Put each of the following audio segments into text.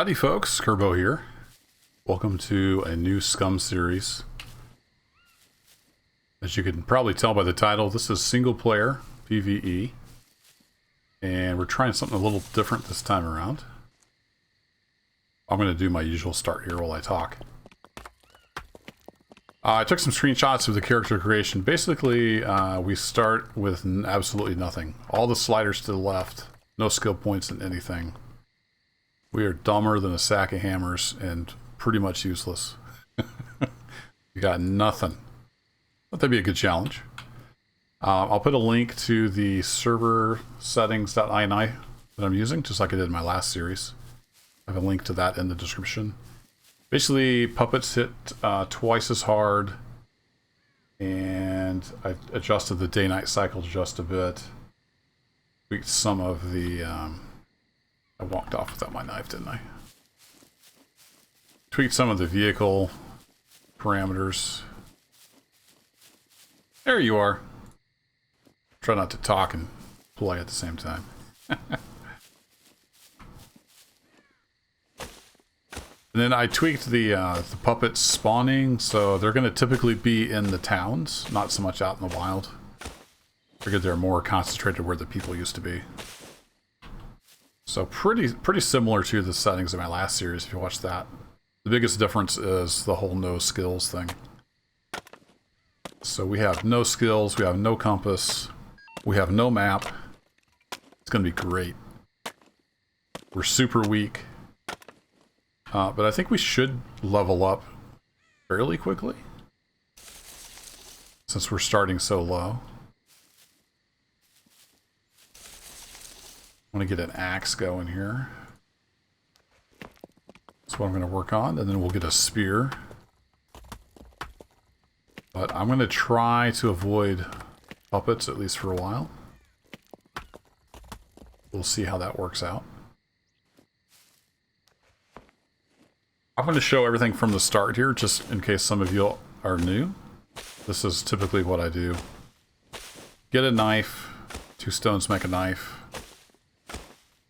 Howdy folks, Kerbo here. Welcome to a new SCUM series. As you can probably tell by the title, this is single player PvE. And we're trying something a little different this time around. I'm going to do my usual start here while I talk. I took some screenshots of the character creation. Basically, we start with absolutely nothing. All the sliders to the left, no skill points in anything. We are dumber than a sack of hammers and pretty much useless. We got nothing. But that'd be a good challenge. I'll put a link to the server settings.ini that I'm using, just like I did in my last series. I have a link to that in the description. Basically, puppets hit twice as hard, and I adjusted the day-night cycle just a bit. Tweaked some of the... I walked off without my knife, didn't I? Tweaked some of the vehicle parameters. There you are. Try not to talk and play at the same time. And then I tweaked the puppets spawning, so they're going to typically be in the towns, not so much out in the wild. Figured they're more concentrated where the people used to be. So pretty similar to the settings of my last series, if you watch that. The biggest difference is the whole no skills thing. So we have no skills, we have no compass, we have no map. It's going to be great. We're super weak. But I think we should level up fairly quickly, since we're starting so low. I want to get an axe going here. That's what I'm going to work on, and then we'll get a spear. But I'm going to try to avoid puppets, at least for a while. We'll see how that works out. I'm going to show everything from the start here, just in case some of you are new. This is typically what I do. Get a knife. 2 stones make a knife.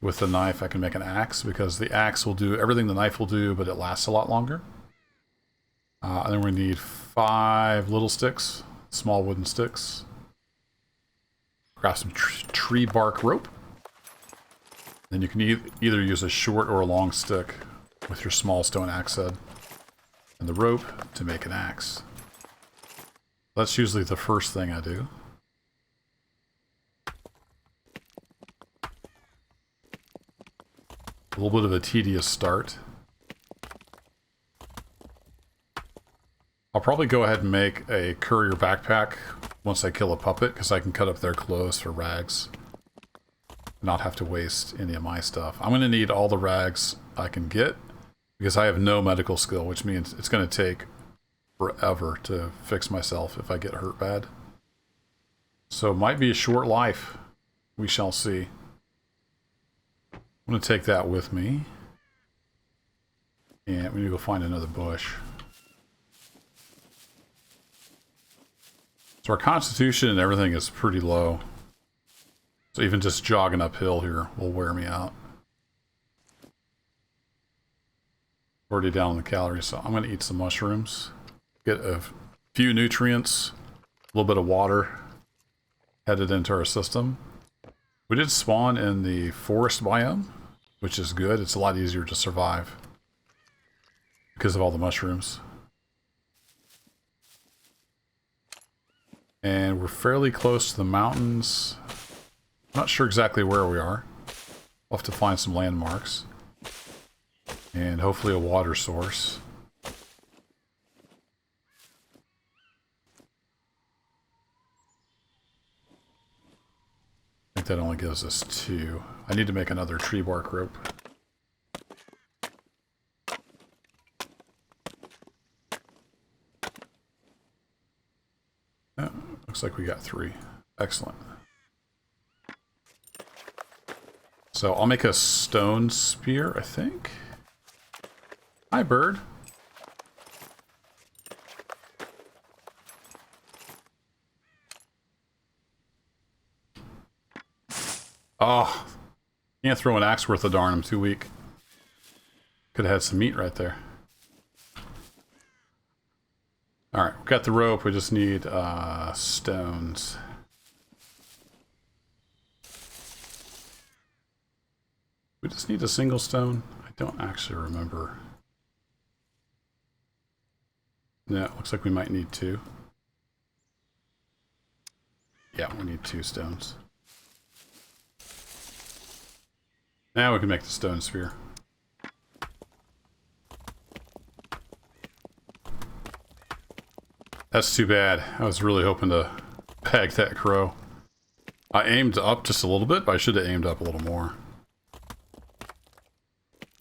With the knife, I can make an axe, because the axe will do everything the knife will do, but it lasts a lot longer. And then we need 5 little sticks, small wooden sticks. Grab some tree bark rope. Then you can either use a short or a long stick with your small stone axe head and the rope to make an axe. That's usually the first thing I do. A little bit of a tedious start. I'll probably go ahead and make a courier backpack once I kill a puppet, because I can cut up their clothes for rags. Not have to waste any of my stuff. I'm going to need all the rags I can get, because I have no medical skill, which means it's going to take forever to fix myself if I get hurt bad. So it might be a short life. We shall see. I'm going to take that with me. And we need to go find another bush. So our constitution and everything is pretty low. So even just jogging uphill here will wear me out. Already down on the calories, so I'm going to eat some mushrooms. Get a few nutrients, a little bit of water headed into our system. We did spawn in the forest biome, which is good. It's a lot easier to survive because of all the mushrooms. And we're fairly close to the mountains. Not sure exactly where we are. We'll have to find some landmarks. And hopefully a water source. I think that only gives us 2. I need to make another tree bark rope. Oh, looks like we got 3. Excellent. So I'll make a stone spear, I think. Hi, bird. Oh, can't throw an axe worth of darn. I'm too weak. Could have had some meat right there. Alright, we've got the rope. We just need stones. We just need a single stone? I don't actually remember. No, it looks like we might need two. Yeah, we need 2 stones. Now we can make the stone sphere. That's too bad. I was really hoping to bag that crow. I aimed up just a little bit, but I should have aimed up a little more.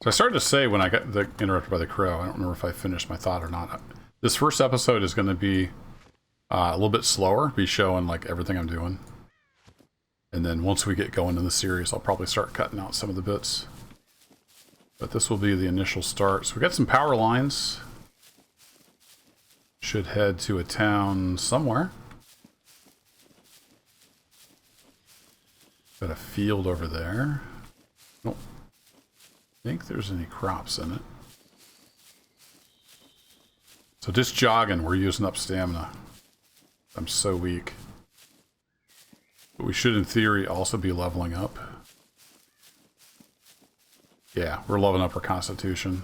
So I started to say when I got interrupted by the crow, I don't remember if I finished my thought or not. This first episode is going to be a little bit slower, be showing like everything I'm doing. And then once we get going in the series, I'll probably start cutting out some of the bits. But this will be the initial start. So we got some power lines. Should head to a town somewhere. Got a field over there. Don't think there's any crops in it. So just jogging, we're using up stamina. I'm so weak. But we should, in theory, also be leveling up. Yeah, we're leveling up our constitution.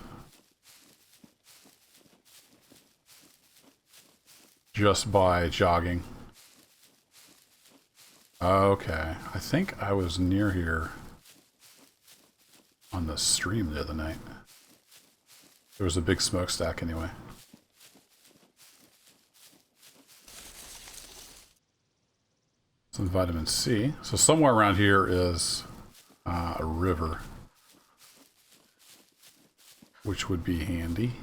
Just by jogging. Okay, I think I was near here on the stream the other night. There was a big smokestack anyway. Some vitamin C. So somewhere around here is a river, which would be handy.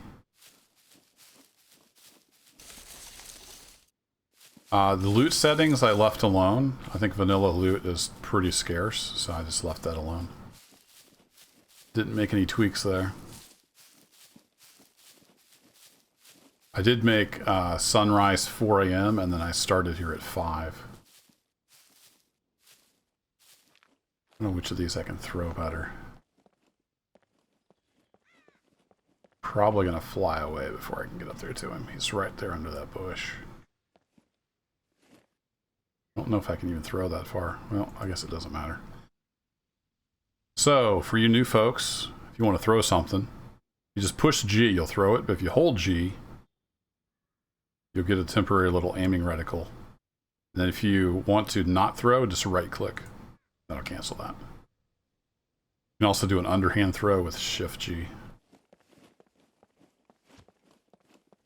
The loot settings I left alone. I think vanilla loot is pretty scarce, so I just left that alone. Didn't make any tweaks there. I did make sunrise 4 a.m. and then I started here at 5. I don't know which of these I can throw better. Probably gonna fly away before I can get up there to him. He's right there under that bush. I don't know if I can even throw that far. Well, I guess it doesn't matter. So, for you new folks, if you want to throw something, you just push G, you'll throw it. But if you hold G, you'll get a temporary little aiming reticle. And then if you want to not throw, just right click. That'll cancel that. You can also do an underhand throw with Shift G.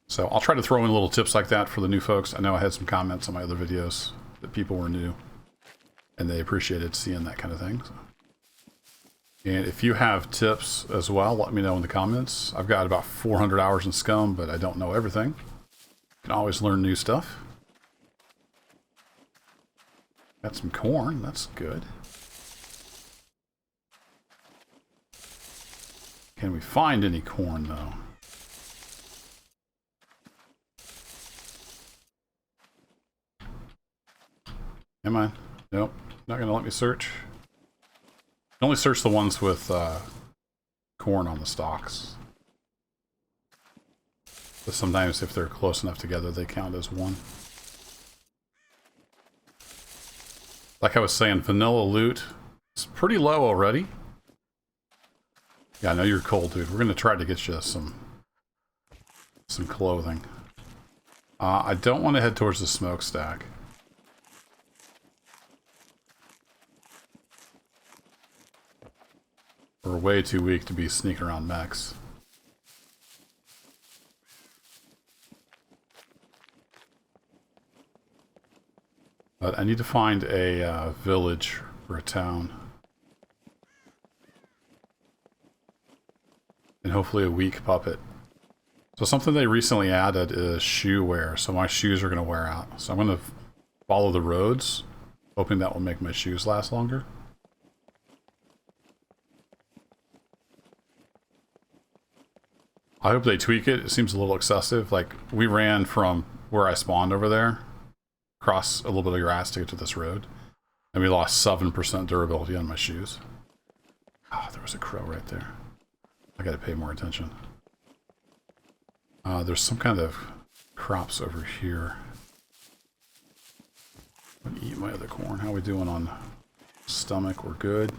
So I'll try to throw in little tips like that for the new folks. I know I had some comments on my other videos that people were new and they appreciated seeing that kind of thing. And if you have tips as well, let me know in the comments. I've got about 400 hours in SCUM, but I don't know everything. You can always learn new stuff. Got some corn, that's good. Can we find any corn though? Am I? Nope. Not going to let me search. I only search the ones with corn on the stalks. But sometimes if they're close enough together, they count as one. Like I was saying, vanilla loot is pretty low already. Yeah, I know you're cold, dude. We're going to try to get you some clothing. I don't want to head towards the smokestack. We're way too weak to be sneaking around mechs. But I need to find a village or a town. And hopefully a weak puppet. So something they recently added is shoe wear. So my shoes are going to wear out. So I'm going to follow the roads, hoping that will make my shoes last longer. I hope they tweak it. It seems a little excessive. Like, we ran from where I spawned over there, across a little bit of grass to get to this road, and we lost 7% durability on my shoes. Oh, there was a crow right there. I gotta pay more attention. There's some kind of crops over here. I'm gonna eat my other corn. How are we doing on stomach? We're good.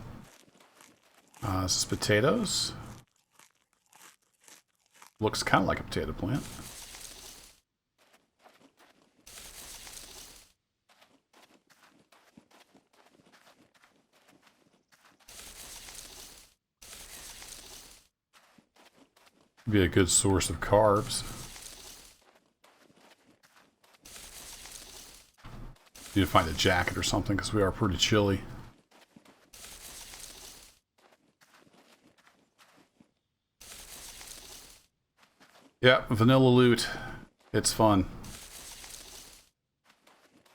This is potatoes. Looks kind of like a potato plant. Be a good source of carbs. Need to find a jacket or something because we are pretty chilly. Yeah, vanilla loot. It's fun.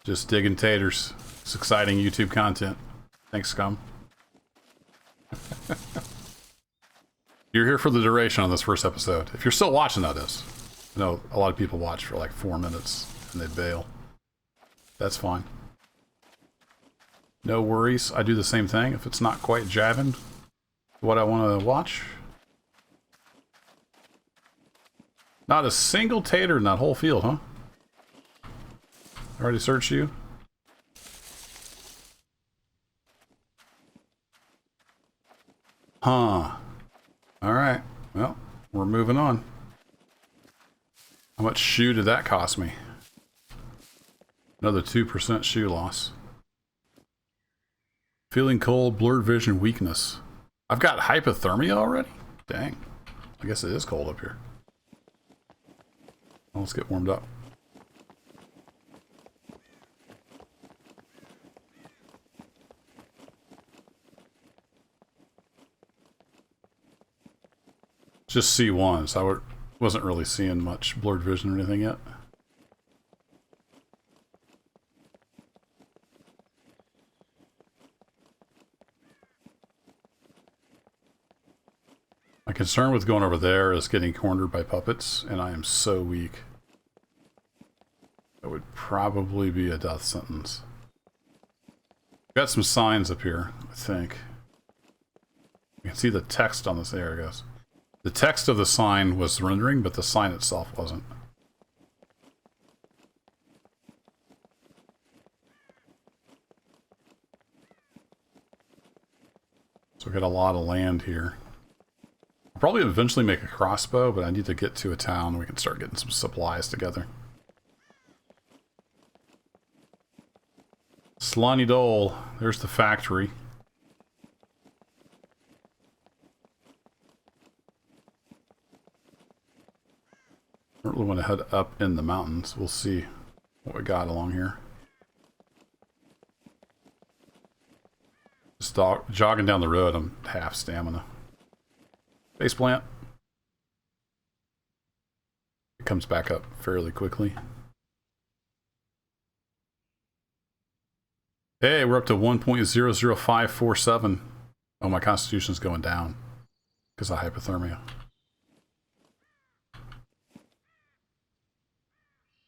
Just digging taters. It's exciting YouTube content. Thanks, Scum. You're here for the duration on this first episode. If you're still watching, that is. I know a lot of people watch for like 4 minutes and they bail. That's fine. No worries. I do the same thing if it's not quite jabbing what I want to watch. Not a single tater in that whole field, huh? I already searched you. Huh. Alright. Well, we're moving on. How much shoe did that cost me? Another 2% shoe loss. Feeling cold, blurred vision, weakness. I've got hypothermia already? Dang. I guess it is cold up here. Well, let's get warmed up. Just C1, so I wasn't really seeing much blurred vision or anything yet. My concern with going over there is getting cornered by puppets, and I am so weak. That would probably be a death sentence. Got some signs up here, I think. You can see the text on this. There it goes. The text of the sign was rendering, but the sign itself wasn't. So we got a lot of land here. I'll probably eventually make a crossbow, but I need to get to a town. We can start getting some supplies together. Slonny Dole. There's the factory. I don't really want to head up in the mountains. We'll see what we got along here. Just jogging down the road, I'm half stamina. Base plant. It comes back up fairly quickly. Hey, we're up to 1.00547. Oh, my constitution's going down because of hypothermia.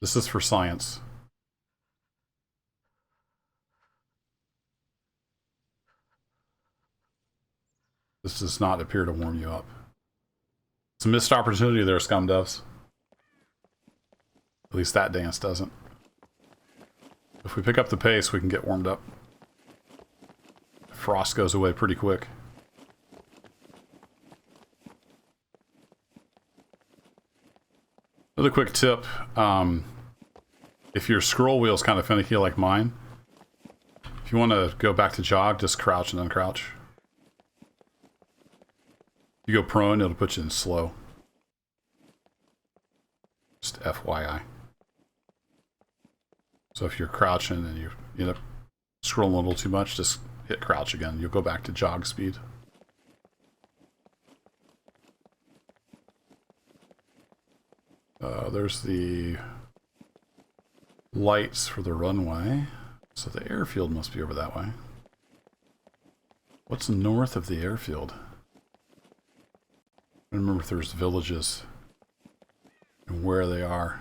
This is for science. This does not appear to warm you up. It's a missed opportunity there, Scum Devs. At least that dance doesn't. If we pick up the pace, we can get warmed up. Frost goes away pretty quick. Another quick tip. If your scroll wheel is kind of finicky like mine, if you want to go back to jog, just crouch and uncrouch. You go prone, it'll put you in slow. Just FYI. So if you're crouching and you end up scrolling a little too much, just hit crouch again. You'll go back to jog speed. There's the lights for the runway. So the airfield must be over that way. What's north of the airfield? I don't remember if there's villages and where they are.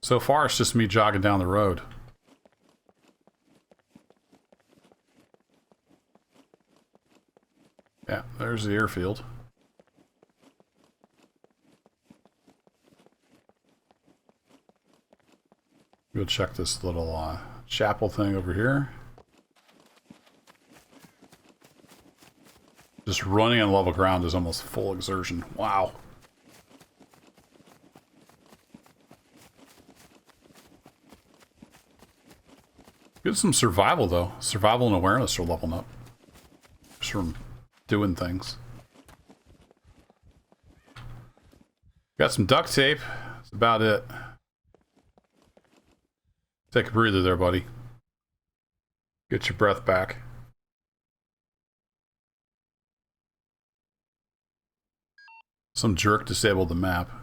So far, it's just me jogging down the road. Yeah, there's the airfield. Go check this little chapel thing over here. Just running on level ground is almost full exertion. Wow. Good some survival though. Survival and awareness are leveling up. Just from doing things. Got some duct tape. That's about it. Take a breather there, buddy. Get your breath back. Some jerk disabled the map. I'm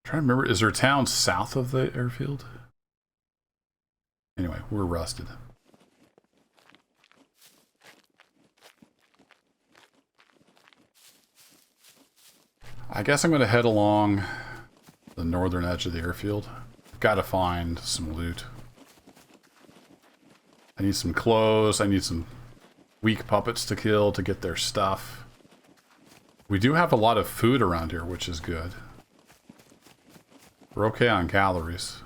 trying to remember, is there a town south of the airfield? Anyway, we're rusted. I guess I'm going to head along the northern edge of the airfield. I've got to find some loot. I need some clothes. I need some weak puppets to kill to get their stuff. We do have a lot of food around here, which is good. We're okay on calories.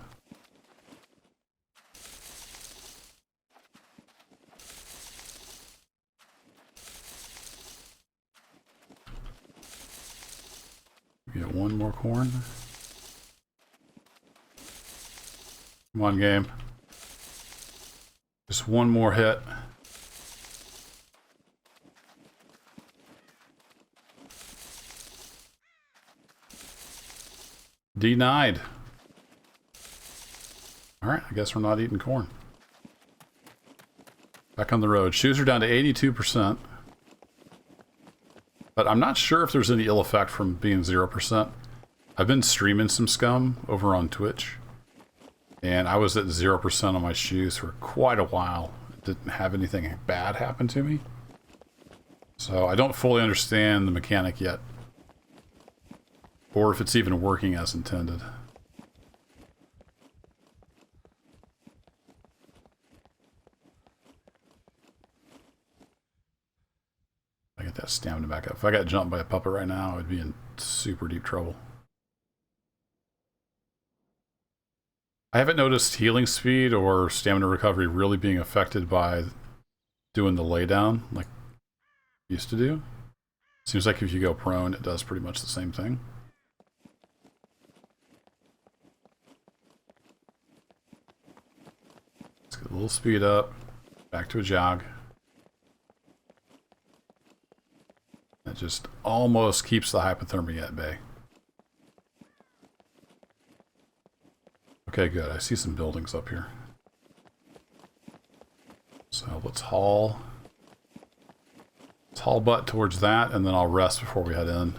Get one more corn. Come on, game. Just one more hit. Denied. Alright, I guess we're not eating corn. Back on the road. Shoes are down to 82%. But I'm not sure if there's any ill effect from being 0%. I've been streaming some SCUM over on Twitch. And I was at 0% on my shoes for quite a while. It didn't have anything bad happen to me. So I don't fully understand the mechanic yet. Or if it's even working as intended. I get that stamina back up. If I got jumped by a puppet right now, I would be in super deep trouble. I haven't noticed healing speed or stamina recovery really being affected by doing the laydown like I used to do. Seems like if you go prone, it does pretty much the same thing. Let's get a little speed up. Back to a jog. That just almost keeps the hypothermia at bay. Okay, good. I see some buildings up here. So let's haul butt towards that, and then I'll rest before we head in.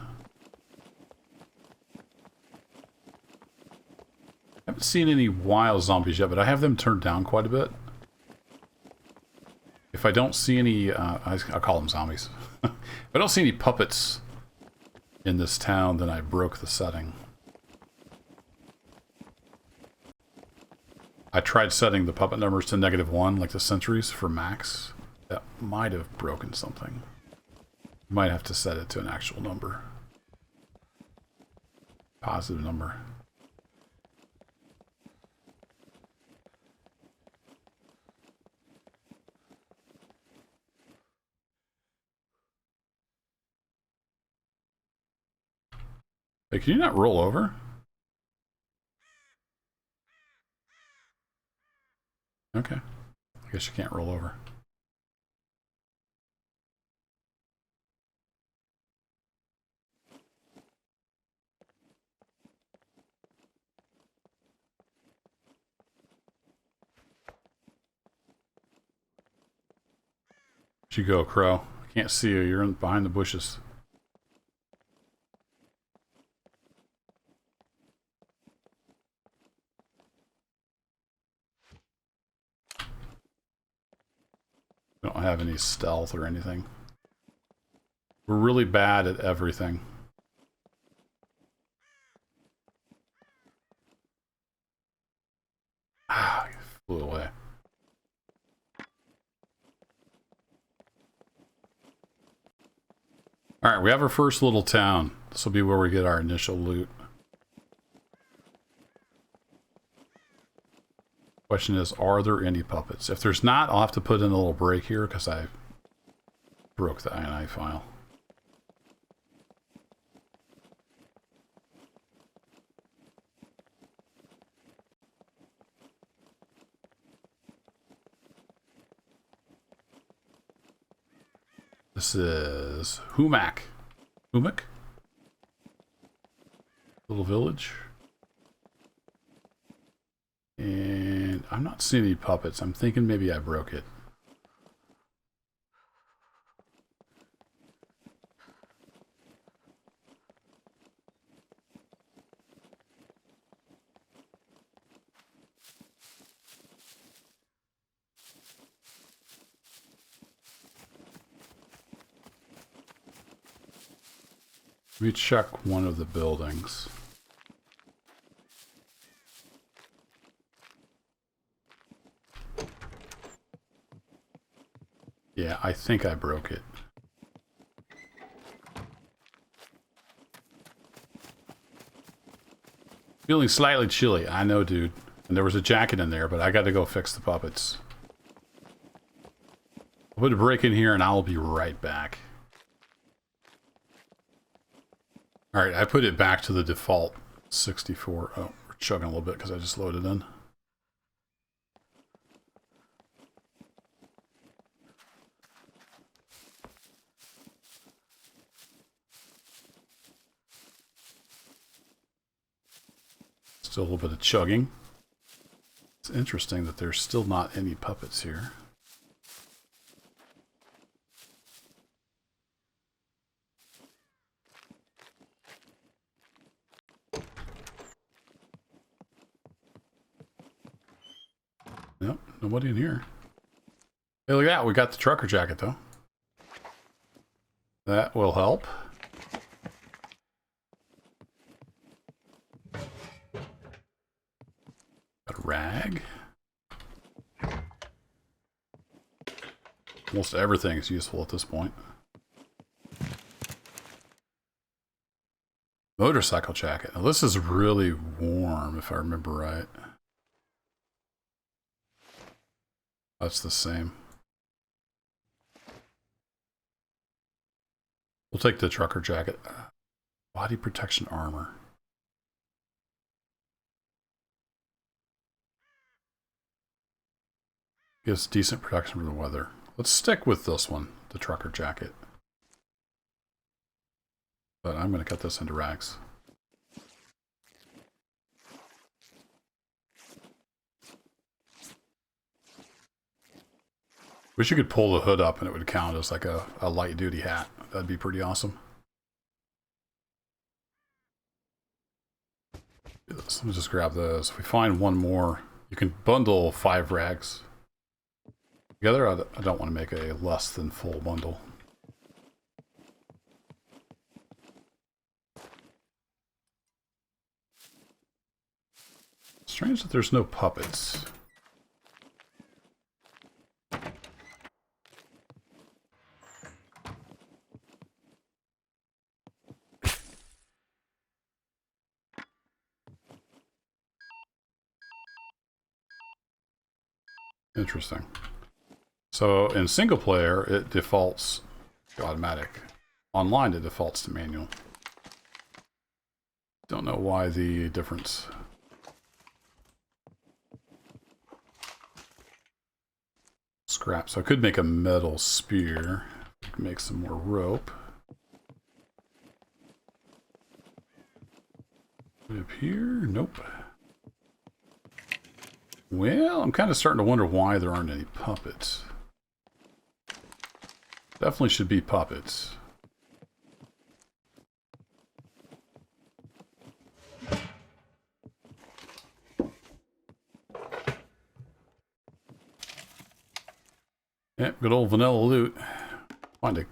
I haven't seen any wild zombies yet, but I have them turned down quite a bit. If I don't see any, I'll call them zombies. If I don't see any puppets in this town, then I broke the setting. I tried setting the puppet numbers to -1, like the sentries for max. That might have broken something. You might have to set it to an actual number. Positive number. Hey, can you not roll over? Okay. I guess you can't roll over. Where'd you go, Crow? I can't see you. You're behind the bushes. We don't have any stealth or anything. We're really bad at everything. Ah, you flew away. Alright, we have our first little town. This will be where we get our initial loot. Question is, are there any puppets? If there's not, I'll have to put in a little break here because I broke the INI file. This is Humak. Humak? Little village. And I'm not seeing any puppets. I'm thinking maybe I broke it. Let me check one of the buildings. Yeah, I think I broke it. Feeling slightly chilly. I know, dude. And there was a jacket in there, but I got to go fix the puppets. I'll put a break in here and I'll be right back. Alright, I put it back to the default 64. Oh, we're chugging a little bit because I just loaded in. Still a little bit of chugging. It's interesting that there's still not any puppets here. Nope, nobody in here. Hey, look at that. We got the trucker jacket, though. That will help. Got a rag. Almost everything is useful at this point. Motorcycle jacket. Now, this is really warm, if I remember right. That's the same. We'll take the trucker jacket. Body protection armor. Gives decent protection from the weather. Let's stick with this one, the trucker jacket. But I'm going to cut this into rags. Wish you could pull the hood up and it would count as like a light duty hat. That'd be pretty awesome. Let me just grab those. If we find one more, you can bundle 5 rags together. I don't want to make a less than full bundle. Strange that there's no puppets. Interesting. So in single player, it defaults to automatic. Online, it defaults to manual. Don't know why the difference. Scrap. So I could make a metal spear. Make some more rope. Up here? Nope. Well, I'm kind of starting to wonder why there aren't any puppets. Definitely should be puppets. Yep, good old vanilla loot. Find a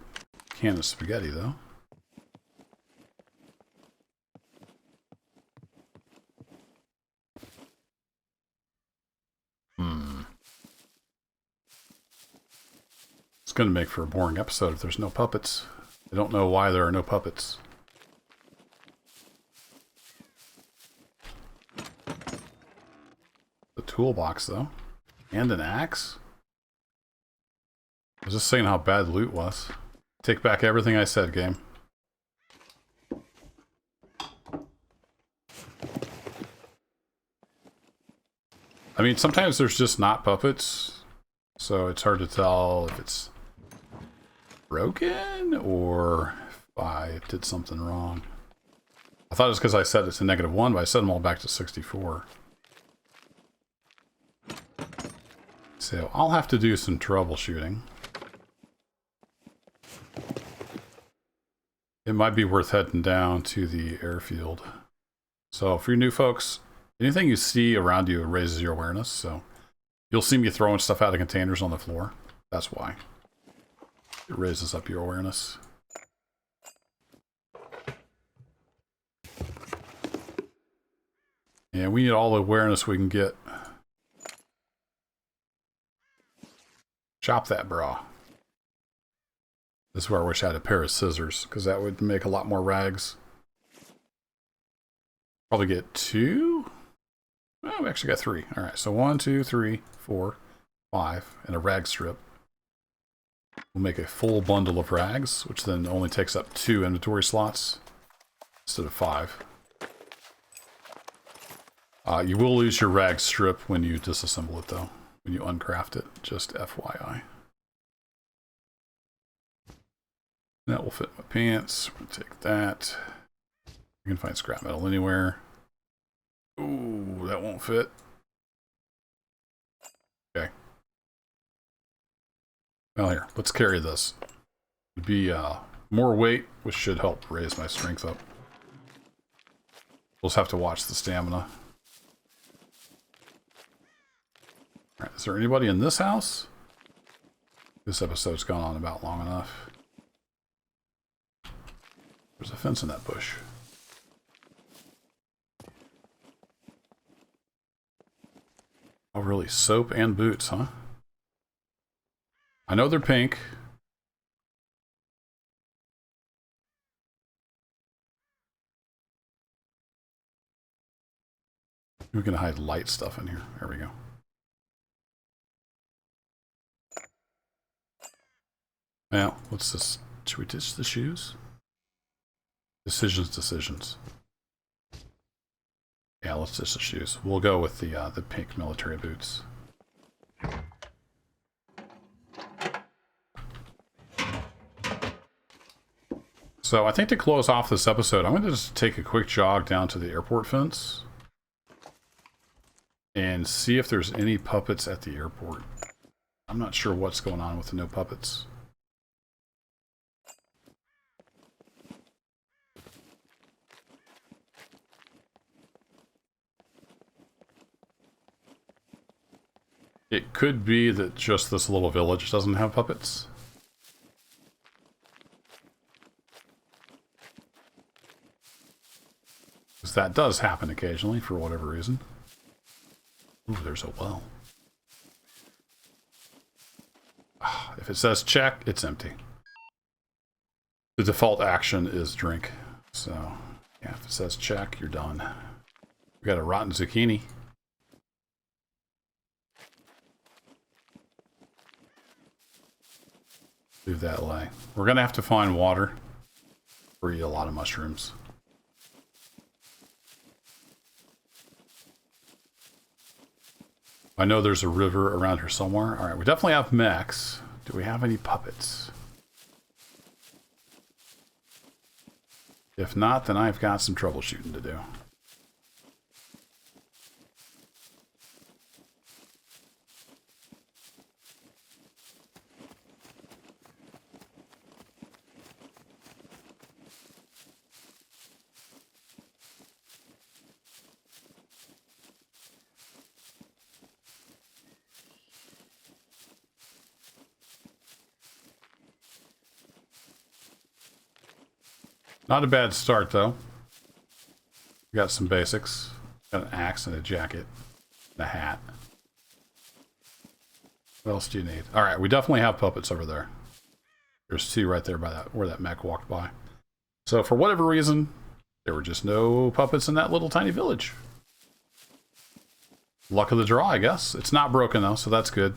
can of spaghetti, though. It's going to make for a boring episode if there's no puppets. I don't know why there are no puppets. The toolbox, though. And an axe? I was just saying how bad loot was. Take back everything I said, game. I mean, sometimes there's just not puppets, so it's hard to tell if it's broken or if I did something wrong. I thought it was because I set it to -1, but I set them all back to 64. So I'll have to do some troubleshooting. It might be worth heading down to the airfield. So for you new folks, anything you see around you raises your awareness. So you'll see me throwing stuff out of containers on the floor. That's why. It raises up your awareness. And we need all the awareness we can get. Chop that bra. This is where I wish I had a pair of scissors, because that would make a lot more rags. Probably get 2? Oh, we actually got 3. Alright, so 1, 2, 3, 4, 5, and a rag strip. We'll make a full bundle of rags, which then only takes up 2 inventory slots instead of 5. You will lose your rag strip when you disassemble it, though. When you uncraft it, just FYI. That will fit my pants. We'll take that. You can find scrap metal anywhere. Ooh, that won't fit. Okay. Well, here, let's carry this. It'd be more weight, which should help raise my strength up. We'll just have to watch the stamina. Alright, is there anybody in this house? This episode's gone on about long enough. There's a fence in that bush. Oh, really? Soap and boots, huh? I know they're pink. We can hide light stuff in here. There we go. Now, what's this? Should we ditch the shoes? Decisions. Yeah, let's ditch the shoes. We'll go with the pink military boots. So I think to close off this episode, I'm going to just take a quick jog down to the airport fence and see if there's any puppets at the airport. I'm not sure what's going on with the no puppets. It could be that just this little village doesn't have puppets. Because that does happen occasionally for whatever reason. Ooh, there's a well. If it says check, it's empty. The default action is drink. So, yeah, if it says check, you're done. We got a rotten zucchini. Leave that lay. We're gonna have to find water or eat a lot of mushrooms. I know there's a river around here somewhere. Alright, we definitely have mechs. Do we have any puppets? If not, then I've got some troubleshooting to do. Not a bad start, though. We got some basics. Got an axe and a jacket. And a hat. What else do you need? Alright, we definitely have puppets over there. There's two right there by that where that mech walked by. So for whatever reason, there were just no puppets in that little tiny village. Luck of the draw, I guess. It's not broken though, so that's good.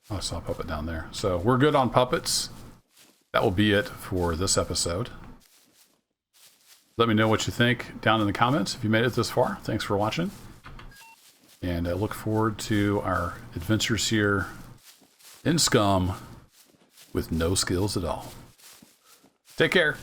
Oh, I saw a puppet down there. So we're good on puppets. That will be it for this episode. Let me know what you think down in the comments if you made it this far. Thanks for watching. And I look forward to our adventures here in SCUM with no skills at all. Take care.